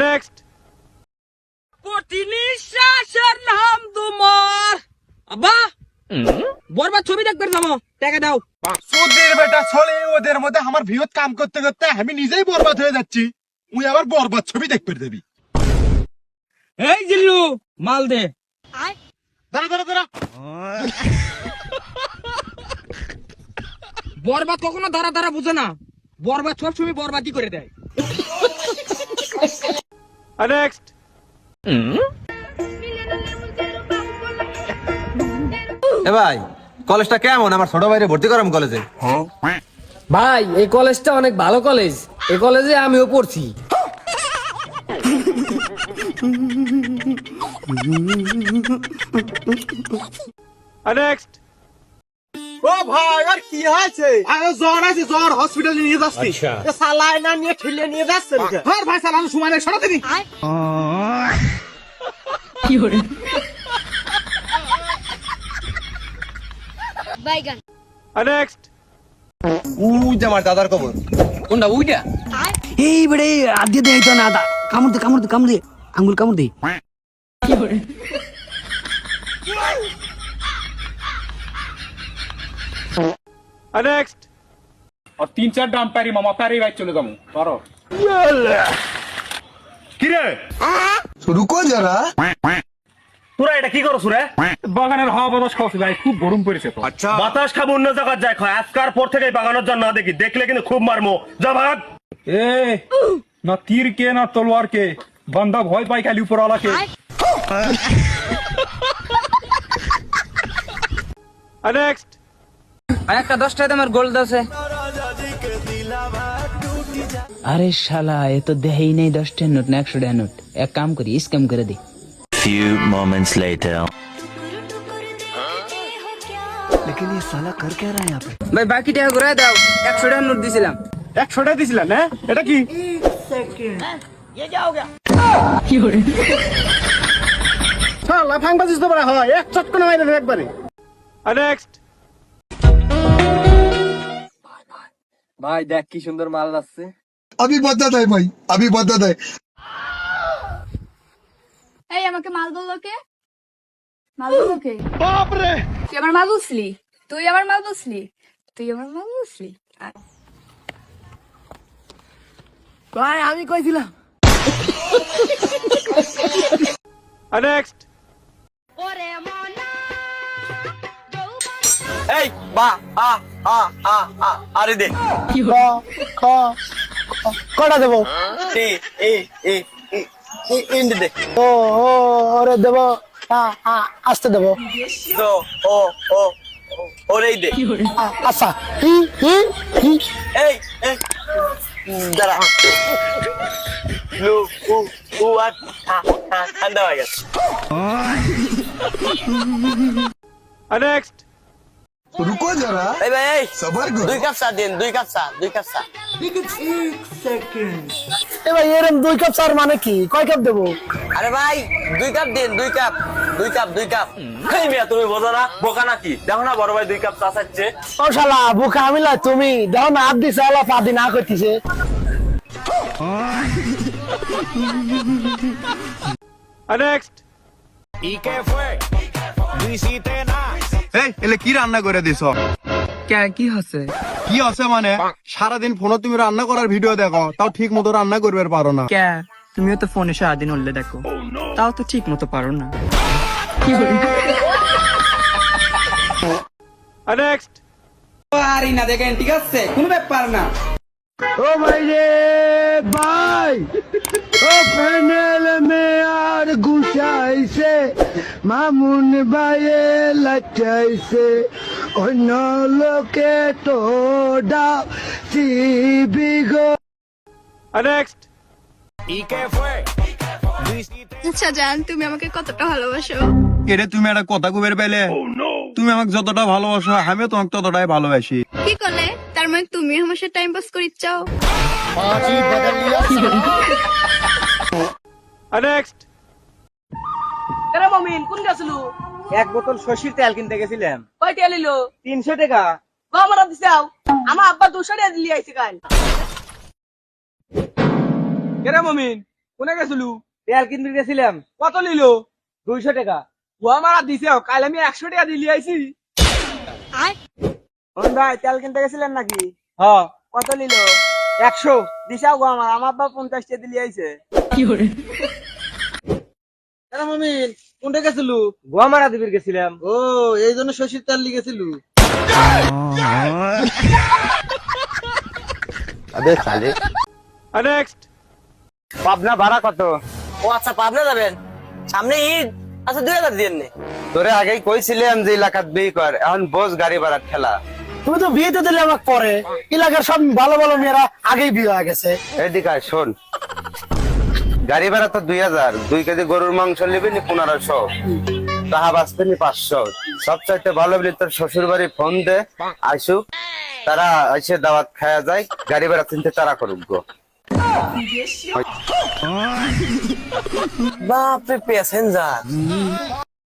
Next. প্রতি নিঃশ্বাসের নাম তোমার। আব্বা বরবাদ ছবি দেখবেন যাবো, টাকা দাও। সুদের বেটা চলে ওদের মধ্যে আমার ভিউত কাম করতে করতে আমি নিজেই বরবাদ হয়ে যাচ্ছি, তুই আবার বরবাদ ছবি দেখতে দেবি। এই জিল্লু মাল দে। দাঁড়া দাঁড়া দাঁড়া, বরবাদ কখনো ধারা ধারা বুঝে না, বরবাদ সব সময় বরবাদই করে দেয়। নেক্সট। এ ভাই কলেজটা কেমন? আমার ছোট ভাইরে ভর্তি করাম কলেজে। ভাই এই কলেজটা অনেক ভালো কলেজ, এই কলেজে আমিও পড়ছি। নেক্সট। ও ভাই আর কি হয়েছে? আরে জ্বর আছে, জ্বর হসপিটালে নিয়ে যাচ্ছি। সালায় না নিয়ে ঠেলে নিয়ে যাচ্ছে। আর ভাই সালানো সময় নেই, সরা দিবি। কি করে বাইগান। নেক্সট। উই যে আমার দাদার কবর। কোনটা উইটা? এই বেড়ে আদিয়ে দেই তো না দা, কামড় দে কামড় দে কামড় দে, আঙ্গুল কামড় দে। কি করে নেক্সট। और 3-4 डाम पैरी मामा पैरी भाई चले जाऊं पारो কিরে রুকো যারা। তোরা এটা কি করছ রে? বাগানের হাওয়া বাতাস খাওয়াছি ভাই, খুব গরম পড়েছে তো। আচ্ছা বাতাস খাবো অন্য জায়গায় যাই খায়, আজকার পর থেকে বাগানের জন্য না দেখি, দেখলে কিন্তু খুব মারমো। যা ভাগ। এ না তীর কে না তলোয়ার কে, বান্দা ভয় পাই খালি উপরওয়ালা কে। নেক্সট। একটা 10 টাকা আমার গোল্ড আছে। আরে শালা এ তো দেই নেই 10 টাকার নোট না 100 টাকার নোট, এক কাম করি স্ক্যাম করে দে। Few moments later. लेकिन ये साला कर क्या रहा है यहाँ पे? ভাই বাকি টাকা ঘুরাই দাও, 100 টাকার নোট দিছিলাম। 100 টাকা দিছিলেন না? এটা কি? কি করে শালা ফাংবাজিস তো বড় হয়, এক চটকনে মাইরে দেব একবারে। নেক্সট। ভাই দেখ কি সুন্দর মাল আসছে। अभी बदत है भाई, अभी बदत है। এই আমাকে মাল বললো কে? মাল বললো কে? বাপ রে, তুই আমার মাল বুঝলি, তুই আমার মাল বুঝলি, তুই আমার মাল বুঝলি। ভাই আমি কইছিলাম। নেক্সট। ওরে মনা এই বা আ আ আ আ আরে দে। কটা দেব? এ এ এ ইন্ড দে। ও ও আরে দেব, আসতে দেব। তো ও ও ওরেই দে। আচ্ছা এই এই দাঁড়া। লু উ আর ঠান্ডা হয়ে গেছে। নেক্সট। রুকো যারা। এই ভাই এই সবার করো। 2 কাপ চা দিন, 2 কাপ চা, 2 কাপ চা। এ ভাই এরম 2 কাপ চার মানে কি? কয় কাপ দেব? আরে ভাই 2 কাপ দিন, 2 কাপ 2 কাপ 2 কাপ। এই মিয়া তুমি বোঝো না, বোকা নাকি? দেখো না বড় ভাই 2 কাপ চা চাচ্ছে। ও শালা বোকা আমিলা তুমি, দেখো না হাত দিছে আলা পাদি না করতেছে। নেক্সট। এই এলে কি রান্না করে দিছ? কি হচ্ছে? কি আছে মানে সারাদিন ফোনে তুমি রান্না করার ভিডিও দেখো, তাও ঠিক মতো রান্না করবে পারো না। কে তুমিও তো ফোনে সারাদিন হলে দেখো, তাও তো ঠিক মতো পারো না। কি করে নেক্সট। পারি না দেখেন, ঠিক আছে কোনো ব্যাপার না। ও ভাই রে ভাই, ও প্যানেল মে আর গুছাইছে, মামুন ভাইয়ে লাচাইছে, অন্য লোকে তো ডাও সিবিগো। নেক্সট। আচ্ছা জান, তুমি আমাকে কতটা ভালোবাসো? কেরে তুমি একটা কথা কবের পেলে? তুমি আমাকে যতটা ভালোবাসো আমিও তোমাকে ততটাই ভালোবাসি। কি করলে? তার মানে তুমি আমার সাথে টাইম পাস করি চাও? নেক্সট। কেন মমিন কোন গেছিল? 1 বোতল সরষের তেল কিনতে গেছিলাম। কয় টাকা নিলো? 300 টাকা। আমার দিছাও আমার আব্বা 200 টাকা দিলি আইছে কাল। কেরে মমিন কোনে গেছিলু? তেল কিনতে গেছিলাম, কত নিল? 200 টাকা। ও আমার দিছে, কাল আমি 100 টাকা দিলি আইছি। কোন ভাই তেল কিনতে গেছিলেন নাকি? হ্যাঁ কত নিল? 100। দিশাও গো আমার আব্বা 50 টাকা দিলি আইছে। কেরে মমিন কোনটা গেছিলু? গোয়ামারা দিবির গেছিলাম। ও এই জন্য শশীর তেল লিগেছিলু। নেক্সট। পাবনা ভাড়া কত? ও আচ্ছা, পাবনা যাবেন, সামনে ঈদ। আচ্ছা 2000 দিয়ে নে। তোরে আগেই কইছিলাম যে এলাকাত বিয়ে কর, এখন বোঝ গাড়ি ভাড়ার ঠেলা। তুমি তো বিয়েতে দিলে আমাকে পরে, এলাকার সব ভালো ভালো মেয়েরা আগেই বিয়ে হয়ে গেছে। এদিকে আয়, শোন, গাড়ি ভাড়া তো 2000, 2 কেজি গরুর মাংস নিবি নি 1500, তাহা বাঁচতে নি 500। সবচাইতে ভালো বলি তোর শ্বশুর বাড়ি ফোন দে, আইসুক, তারা এসে দাওয়াত খায়া যায়, গাড়ি ভাড়া চিনতে তারা করুক গো। বাপরে প্যাসেঞ্জার।